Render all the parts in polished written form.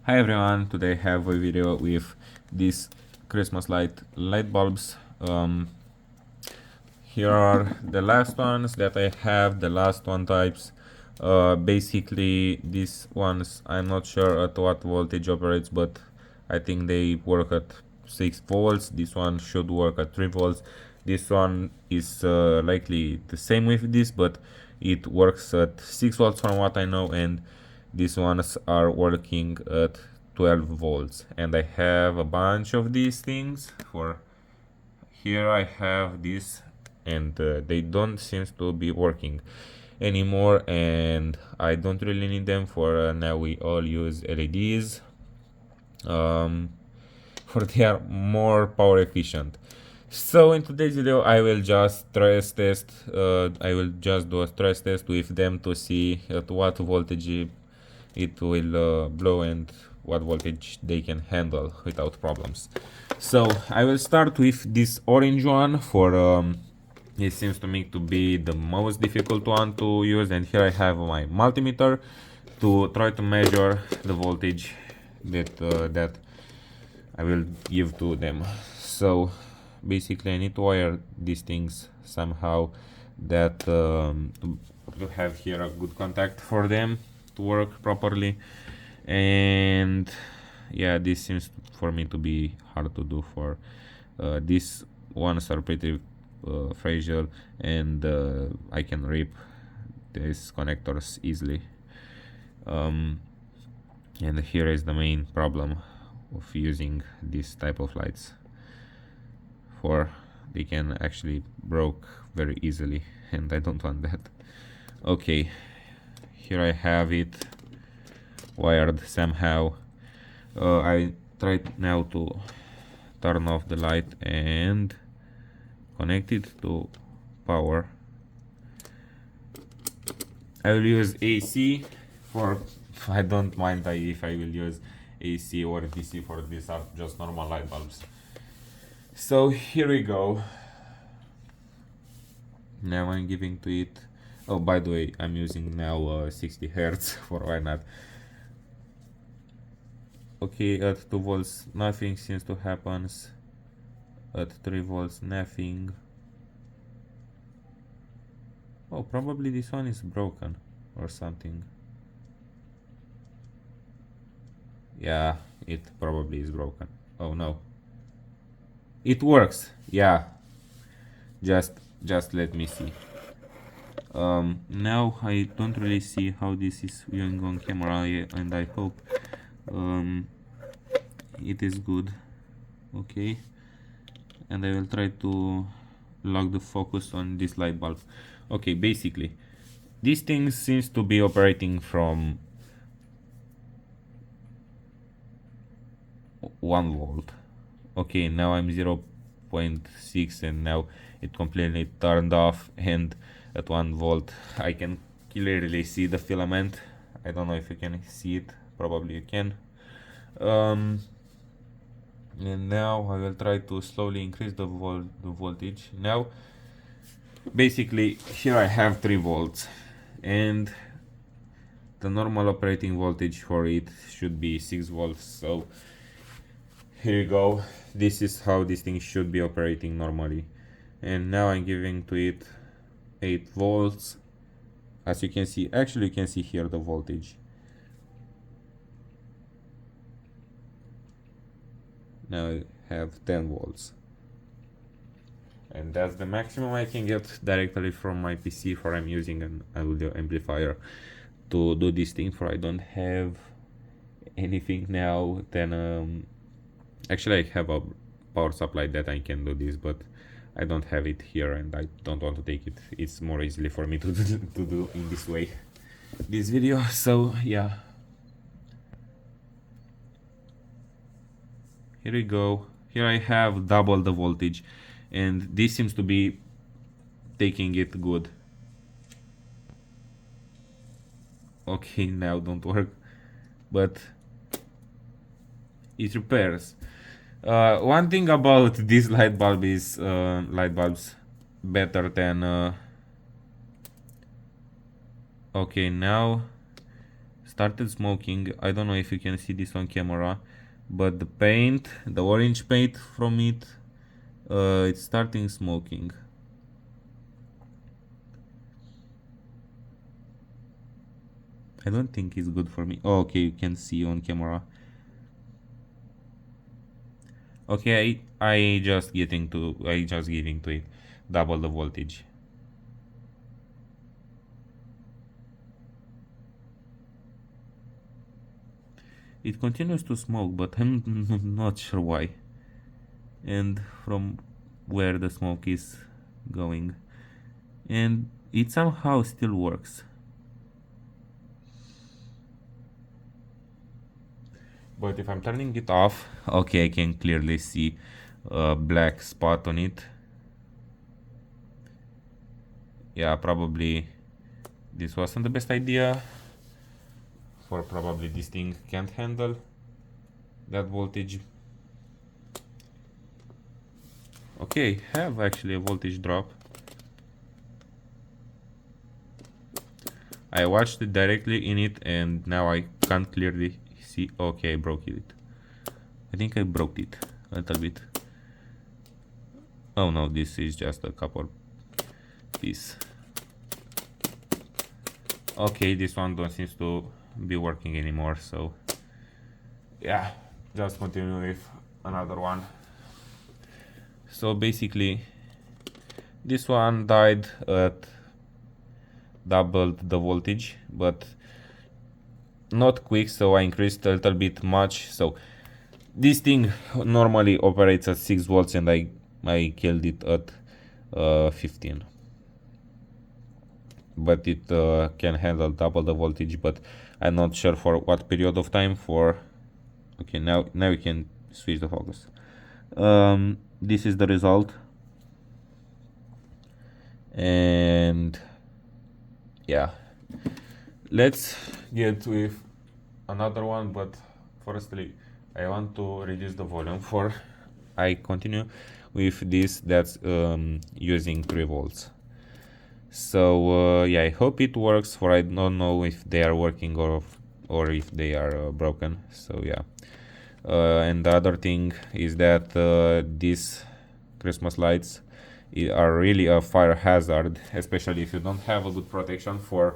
Hi everyone, today I have a video with these Christmas light bulbs. Here are the last ones that I have, the last one types. Basically these ones I'm not sure at what voltage operates, but I think they work at 6 volts. This one should work at 3 volts. This one is likely the same with this, but it works at 6 volts from what I know, and these ones are working at 12 volts. And I have a bunch of these things. For here I have this, and they don't seem to be working anymore, and I don't really need them. For now we all use LEDs, for they are more power efficient. So in today's video I will just stress test, I will just do a stress test with them to see at what voltage it will blow and what voltage they can handle without problems. So I will start with this orange one. For it seems to me to be the most difficult one to use, and here I have my multimeter to try to measure the voltage that I will give to them. So basically I need to wire these things somehow that to have here a good contact for them to work properly. And yeah, this seems for me to be hard to do. For these ones are pretty fragile, and I can rip these connectors easily. And here is the main problem of using this type of lights, for they can actually broke very easily, and I don't want that. Okay, here I have it wired somehow. I tried now to turn off the light and connect it to power. I will use AC for, I don't mind if I will use AC or DC, for these are just normal light bulbs. So here we go. Now I'm giving to it. Oh, by the way, I'm using now 60 Hertz, for why not. Okay, at 2 volts nothing seems to happen. At 3 volts nothing. Oh, probably this one is broken or something. Yeah, it probably is broken. Oh no, it works. Yeah, just let me see. Now I don't really see how this is viewing on camera, and I hope it is good. Okay, and I will try to lock the focus on this light bulb. Okay, basically this thing seems to be operating from 1 volt. Okay, now I'm 0.6, and now it completely turned off, and at 1 volt I can clearly see the filament. I don't know if you can see it, probably you can. And now I will try to slowly increase the voltage. Now basically here I have 3 volts, and the normal operating voltage for it should be 6 volts. So here you go, this is how this thing should be operating normally. And now I'm giving to it 8 volts. As you can see, actually you can see here the voltage. Now I have 10 volts. And that's the maximum I can get directly from my PC, for I'm using an audio amplifier to do this thing, for I don't have anything now. Then actually I have a power supply that I can do this, but I don't have it here, and I don't want to take it. It's more easily for me to do in this way this video. So yeah, here we go. Here I have double the voltage, and this seems to be taking it good. Okay, now don't work, but it repairs. One thing about this light bulb is light bulbs better than okay, now started smoking. I don't know if you can see this on camera, but the paint, the orange paint from it, it's starting smoking. I don't think it's good for me. Oh, okay, you can see on camera. Okay, I just giving to it double the voltage. It continues to smoke, but I'm not sure why and from where the smoke is going, and it somehow still works. But if I'm turning it off, okay, I can clearly see a black spot on it. Yeah, probably this wasn't the best idea, for probably this thing can't handle that voltage. Okay, have actually a voltage drop. I watched it directly in it and now I can't clearly see. Okay, I broke it. I think I broke it a little bit. Oh no, this is just a couple piece. Okay, this one don't seem to be working anymore, so yeah, just continue with another one. So basically this one died at doubled the voltage, but not quick, so I increased a little bit much. So this thing normally operates at 6 volts and I killed it at 15, but it can handle double the voltage, but I'm not sure for what period of time. For okay, now we can switch the focus. This is the result, and yeah, let's get with another one, but firstly I want to reduce the volume for I continue with this that's using 3 volts. So yeah, I hope it works, for I don't know if they are working or if they are broken. So yeah, and the other thing is that these Christmas lights are really a fire hazard, especially if you don't have a good protection. For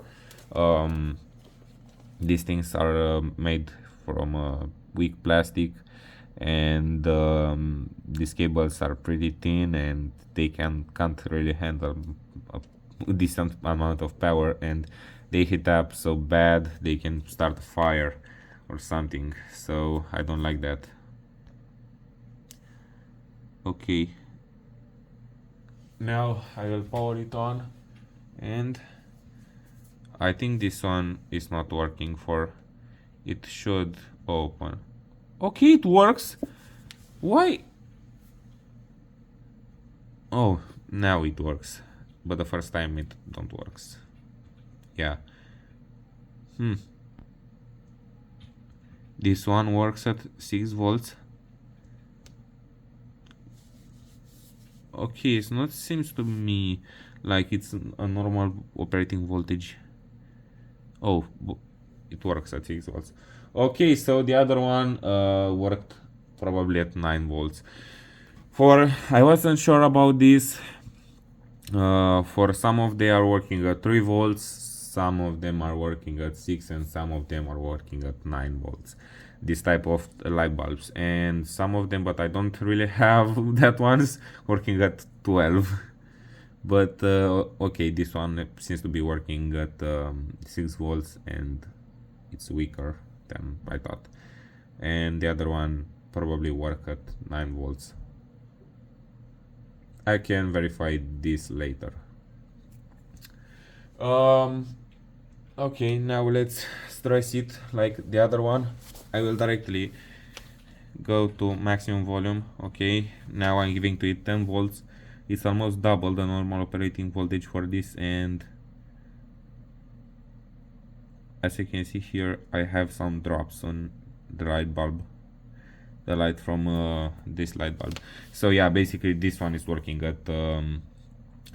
these things are made from weak plastic, and these cables are pretty thin and they can't really handle a decent amount of power, and they heat up so bad they can start a fire or something, so I don't like that. Okay, now I will power it on, and I think this one is not working. For it should open. Okay, it works. Why? Oh, now it works, but the first time it don't works. Yeah. This one works at 6 volts. Okay, it's not seems to me like it's a normal operating voltage. Oh, it works at 6 volts. Okay, so the other one worked probably at 9 volts. For I wasn't sure about this. For some of they are working at 3 volts, some of them are working at 6, and some of them are working at 9 volts. This type of light bulbs, and some of them, but I don't really have that ones working at 12. But okay, this one seems to be working at 6 volts and it's weaker than I thought, and the other one probably work at 9 volts. I can verify this later. Okay, now let's stress it like the other one. I will directly go to maximum volume. Okay, now I'm giving to it 10 volts. It's almost double the normal operating voltage for this, and as you can see here, I have some drops on the light bulb, the light from this light bulb. So yeah, basically this one is working at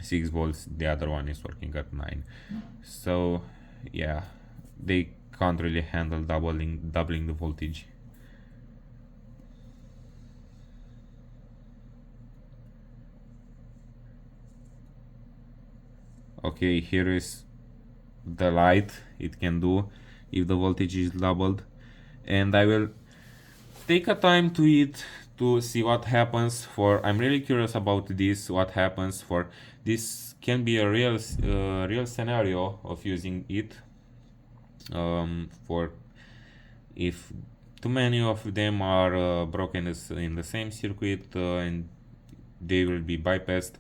6 volts, the other one is working at 9. So yeah, they can't really handle doubling the voltage. Okay, here is the light it can do if the voltage is doubled, and I will take a time to it to see what happens. For I'm really curious about this, what happens. For this can be a real scenario of using it, for if too many of them are broken in the same circuit, and they will be bypassed.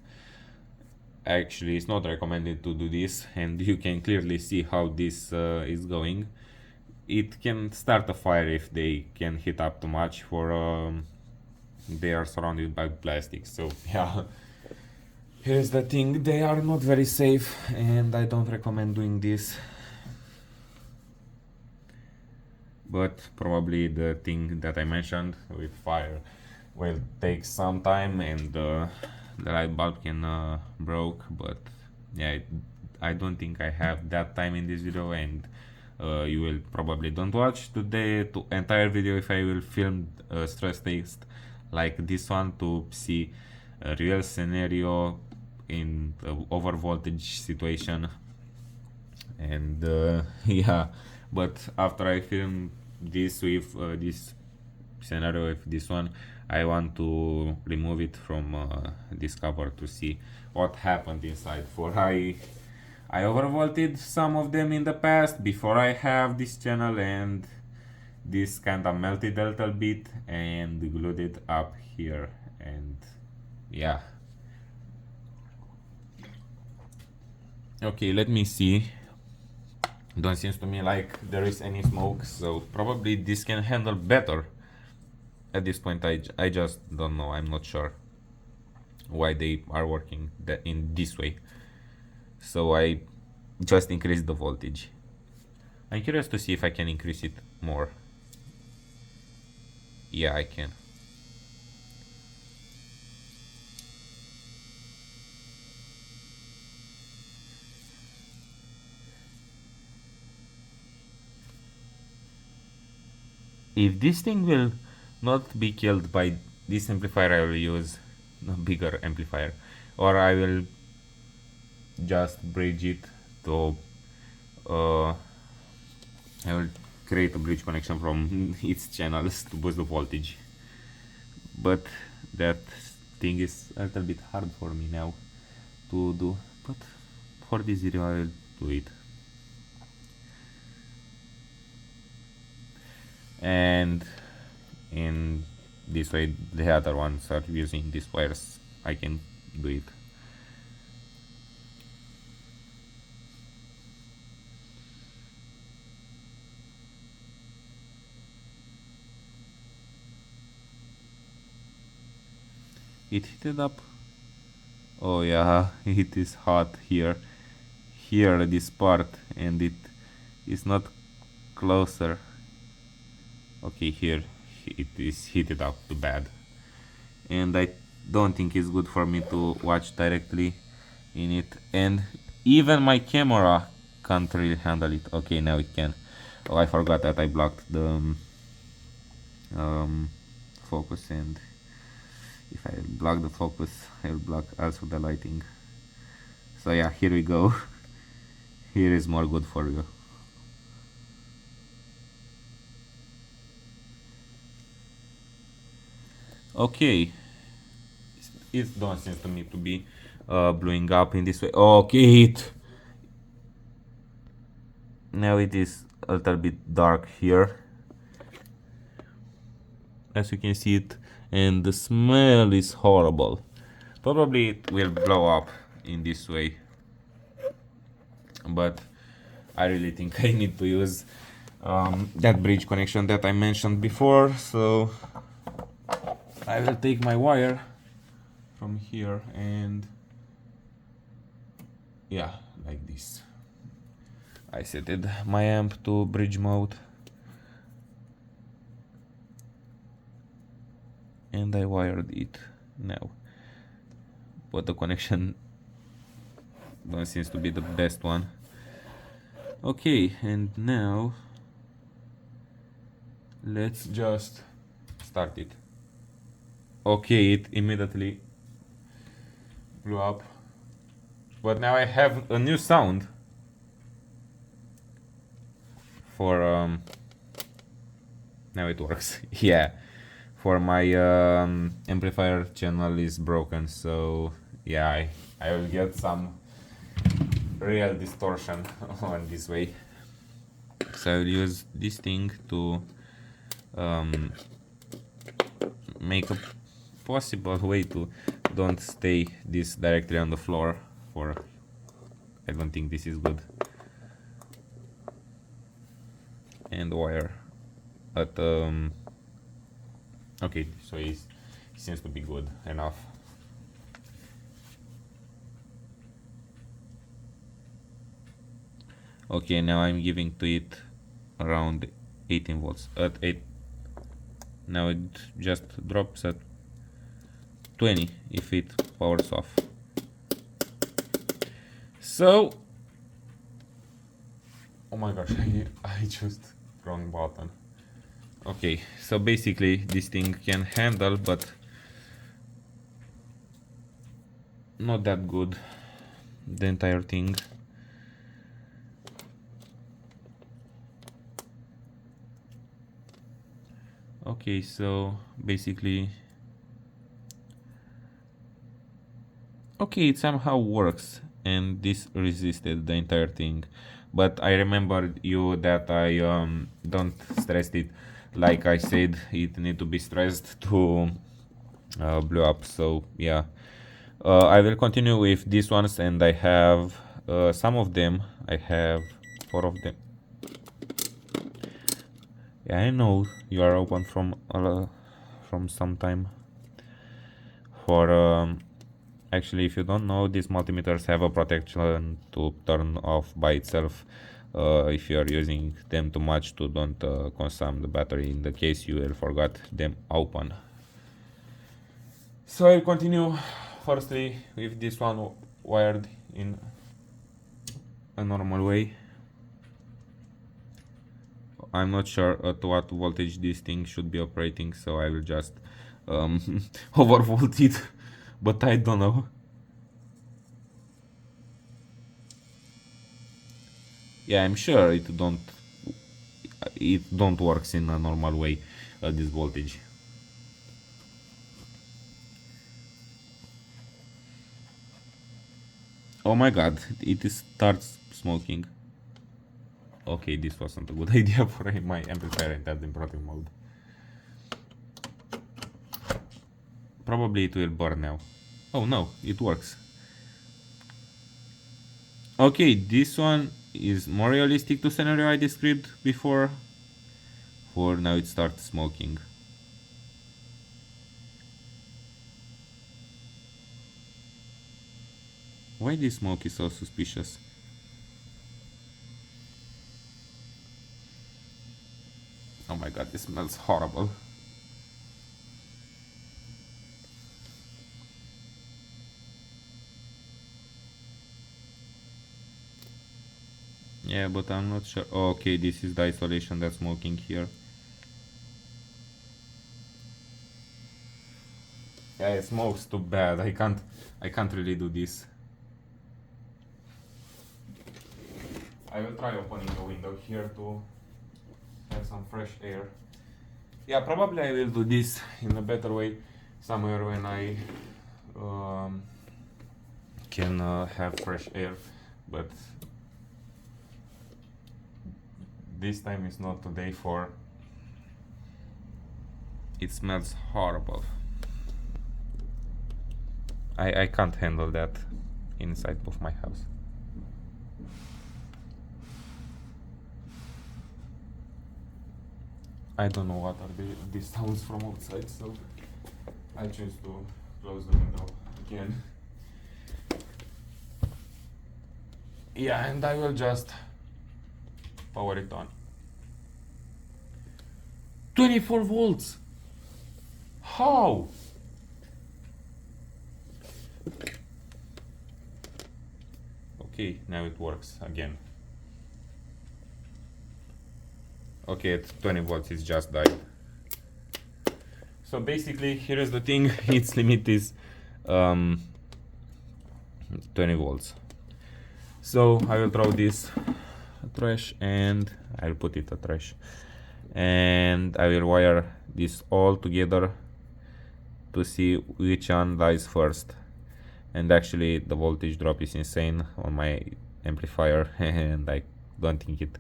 Actually, it's not recommended to do this, and you can clearly see how this is going. It can start a fire if they can heat up too much, for they are surrounded by plastic. So yeah, here's the thing, they are not very safe, and I don't recommend doing this. But probably the thing that I mentioned with fire will take some time, and the light bulb can broke. But yeah, I don't think I have that time in this video, and you will probably don't watch the entire video if I will film a stress test like this one to see a real scenario in over voltage situation. And yeah, but after I film this with this scenario with this one, I want to remove it from this cover to see what happened inside. For I overvolted some of them in the past before I have this channel, and this kind of melted a little bit and glued it up here, and yeah. Okay, let me see. Don't seems to me like there is any smoke, so probably this can handle better. At this point I just don't know, I'm not sure why they are working in this way. So I just increased the voltage. I'm curious to see if I can increase it more. Yeah, I can. If this thing will not be killed by this amplifier, I will use a bigger amplifier, or I will just bridge it to I will create a bridge connection from its channels to boost the voltage. But that thing is a little bit hard for me now to do, but for this video I will do it. And in this way the other ones are using these wires, I can do it. It heated up. Oh yeah, it is hot here this part, and it is not closer. Okay, here it is heated up too bad, and I don't think it's good for me to watch directly in it, and even my camera can't really handle it. Okay, now it can. Oh, I forgot that I blocked the focus, and if I block the focus I will block also the lighting. So yeah, here we go. Here is more good for you. Okay, it don't seem to me to be blowing up in this way. Okay, now it is a little bit dark here, as you can see it, and the smell is horrible. Probably it will blow up in this way, but I really think I need to use that bridge connection that I mentioned before. So I will take my wire from here, and yeah, like this. I set my amp to bridge mode, and I wired it now, but the connection don't seems to be the best one. Okay, and now Let's just start it. Okay, it immediately blew up. But now I have a new sound for now it works. Yeah, for my amplifier channel is broken, so yeah, I will get some real distortion on this way. So I will use this thing to make a possible way to don't stay this directly on the floor. For I don't think this is good. And wire at okay, so it seems to be good enough. Okay, now I'm giving to it around 18 volts at 8. Now it just drops at 20 if it powers off. So, oh my gosh, I chose wrong button. Okay, so basically this thing can handle, but not that good, the entire thing. Okay, so basically, okay, it somehow works, and this resisted the entire thing. But I remember you that I don't stress it. Like I said, it need to be stressed to blow up. So yeah, I will continue with these ones, and I have some of them. I have 4 of them. Yeah, I know you are open from some time. For actually, if you don't know, these multimeters have a protection to turn off by itself if you are using them too much to don't consume the battery in the case you will forgot them open. So I'll continue firstly with this one wired in a normal way. I'm not sure at what voltage this thing should be operating, so I will just overvolt it, but I don't know. Yeah, I'm sure it don't works in a normal way at this voltage. Oh my god, it starts smoking. Okay, this wasn't a good idea for my amplifier in that in mode. Probably it will burn now. Oh no, it works. Okay, this one is more realistic to scenario I described before. For now it starts smoking. Why this smoke is so suspicious? Oh my god, this smells horrible. Yeah, but I'm not sure. Oh, okay, this is the isolation that's smoking here. Yeah, it smokes too bad. I can't really do this. I will try opening the window here to have some fresh air. Yeah, probably I will do this in a better way somewhere when I can have fresh air, but this time is not today for it smells horrible. I can't handle that inside of my house. I don't know what are these sounds from outside, so I choose to close the window again. Yeah, and I will just power it on. 24 volts! How? Okay, now it works again. Okay, at 20 volts it's just died. So basically, here is the thing, its limit is 20 volts. So I will throw this trash and I'll put it a trash. And I will wire this all together to see which one dies first. And actually the voltage drop is insane on my amplifier and I don't think it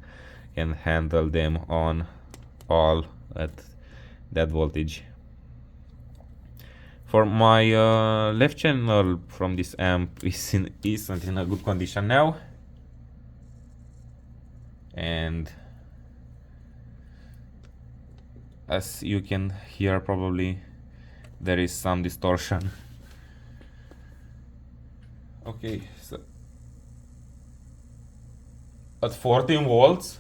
can handle them on all at that voltage. For my left channel from this amp isn't in a good condition now, and as you can hear probably there is some distortion. Okay, so at 14 volts,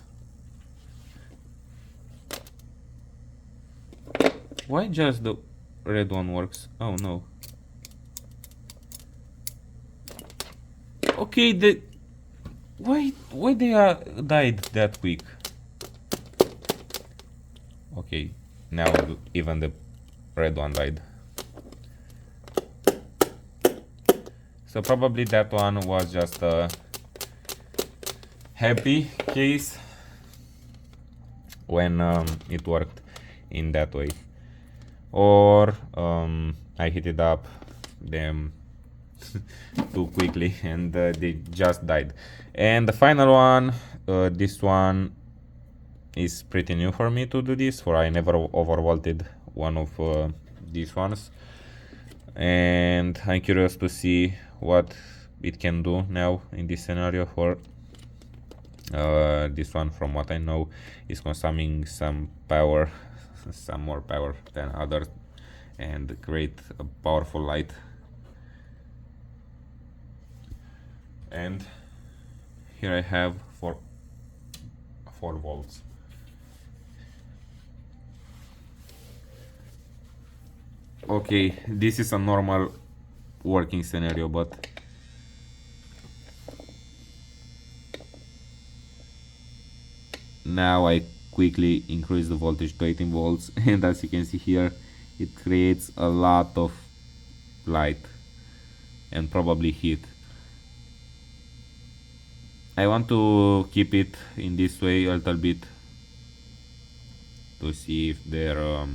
why just the red one works? Oh no. Okay, why they died that quick? Okay, now even the red one died. So probably that one was just a happy case when it worked in that way, or I heated up them too quickly and they just died. And the final one, this one is pretty new for me to do this, for I never overvolted one of these ones, and I'm curious to see what it can do now in this scenario. For this one, from what I know, is consuming some power, some more power than others, and create a powerful light. And here I have 4 volts. Okay, this is a normal working scenario, but now I quickly increase the voltage to 18 volts and as you can see here, it creates a lot of light and probably heat. I want to keep it in this way a little bit to see if there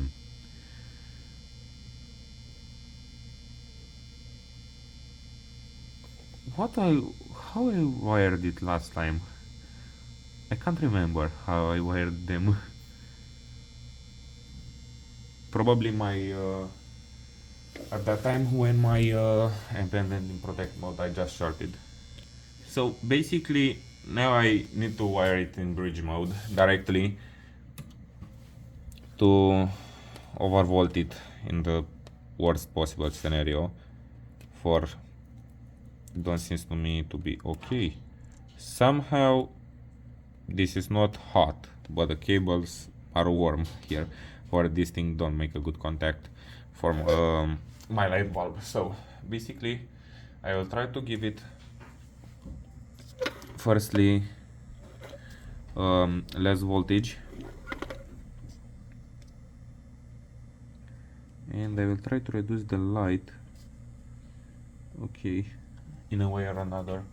how I wired it last time. I can't remember how I wired them. Probably my at that time when my amp ended in protect mode, I just shorted. So basically now I need to wire it in bridge mode directly to overvolt it in the worst possible scenario. For don't seems to me to be okay. Somehow this is not hot, but the cables are warm here, for this thing don't make a good contact for my light bulb. So basically I will try to give it firstly less voltage, and I will try to reduce the light, okay, in a way or another.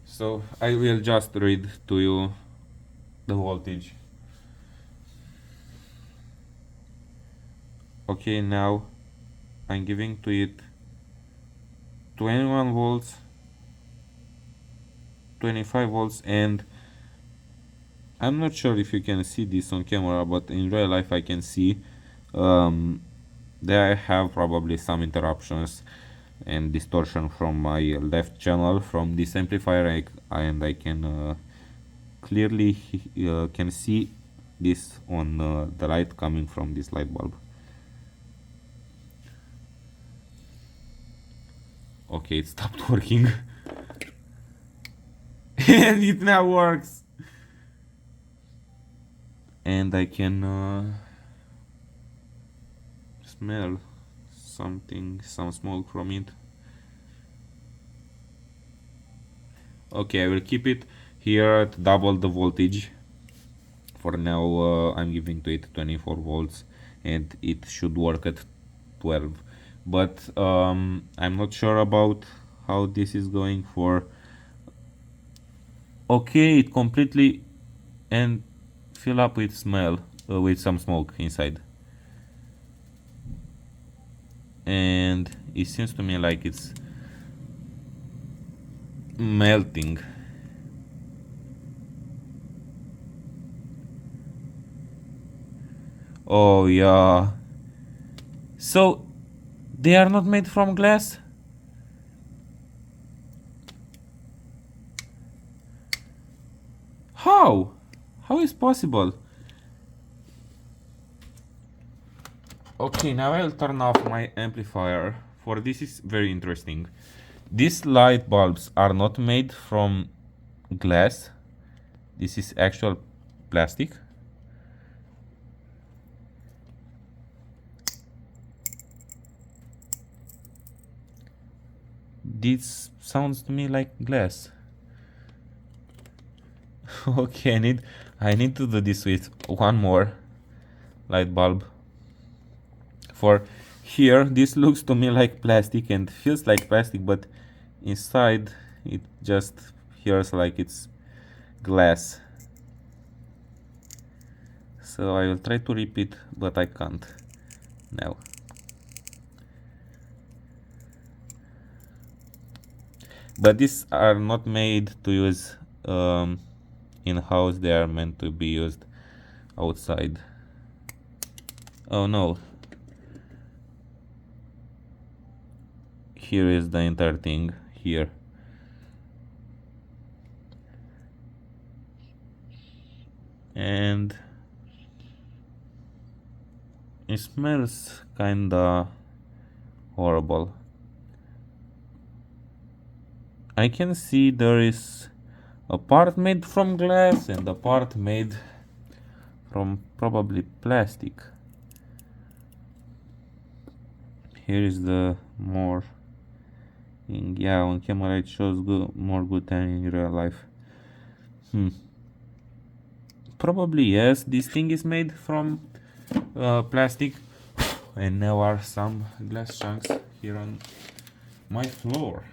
So I will just read to you the voltage. Okay, now I'm giving to it 21 volts, 25 volts, and I'm not sure if you can see this on camera, but in real life I can see there I have probably some interruptions and distortion from my left channel from this amplifier, and I can clearly can see this on the light coming from this light bulb. Okay, it stopped working. And it now works, and I can smell something, some smoke from it. Okay, I will keep it here at double the voltage for now I'm giving to it 24 volts and it should work at 12, but I'm not sure about how this is going for. Okay, it completely and fill up with smell, with some smoke inside, and it seems to me like it's melting. Oh yeah, so they are not made from glass. How is possible? Okay, now I'll turn off my amplifier, for this is very interesting. These light bulbs are not made from glass. This is actual plastic. This sounds to me like glass. Okay, I need to do this with one more light bulb. For here, this looks to me like plastic and feels like plastic, but inside it just feels like it's glass. So I will try to repeat, but I can't now. But these are not made to use in-house, they are meant to be used outside. Oh no. Here is the entire thing here. And it smells kinda horrible. I can see there is a part made from glass and a part made from probably plastic. Here is the more thing. Yeah, on camera it shows more good than in real life. Probably yes, this thing is made from plastic, and there are some glass chunks here on my floor.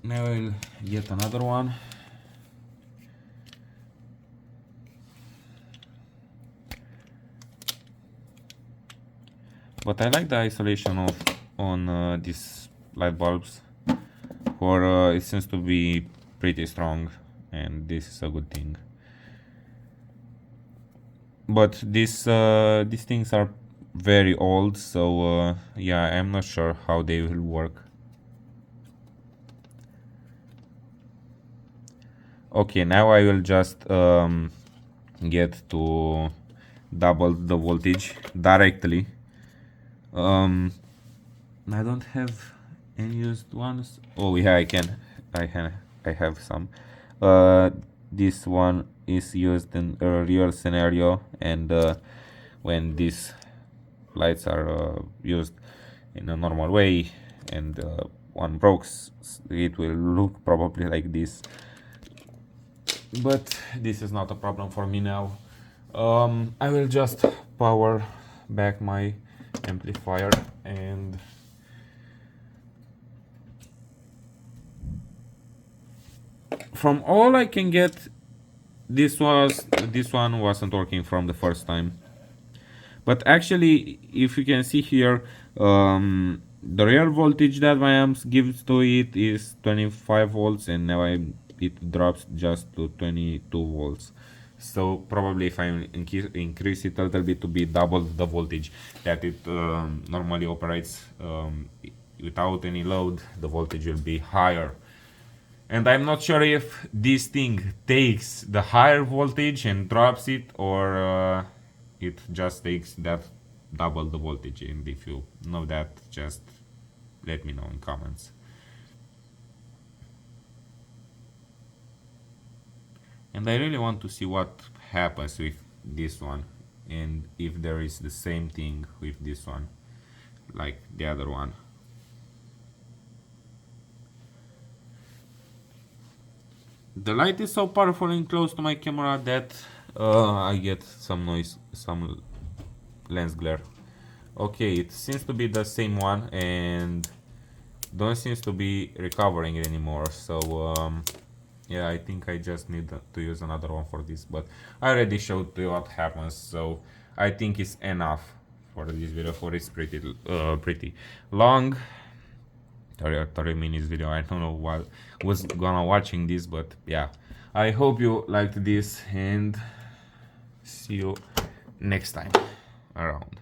Now I'll get another one. But I like the isolation of on these light bulbs, for it seems to be pretty strong, and this is a good thing. But these things are very old, so yeah, I'm not sure how they will work. Okay, now I will just get to double the voltage directly. I don't have any used ones. Oh yeah, I can. I have some. This one is used in a real scenario, and when these lights are used in a normal way, and one breaks, it will look probably like this. But this is not a problem for me now. I will just power back my amplifier, and from all I can get, this one wasn't working from the first time. But actually, if you can see here, the real voltage that my amps gives to it is 25 volts, and now it drops just to 22 volts. So probably if I increase it a little bit to be double the voltage that it normally operates without any load, the voltage will be higher. And I'm not sure if this thing takes the higher voltage and drops it, or it just takes that double the voltage. And if you know that, just let me know in comments. And I really want to see what happens with this one, and if there is the same thing with this one like the other one. the light is so powerful and close to my camera that I get some noise, some lens glare. Okay, it seems to be the same one and don't seems to be recovering anymore. So yeah, I think I just need to use another one for this, but I already showed you what happens, so I think it's enough for this video. For it's pretty long, 30 minutes video. I don't know what was gonna watching this, but yeah, I hope you liked this and see you next time around.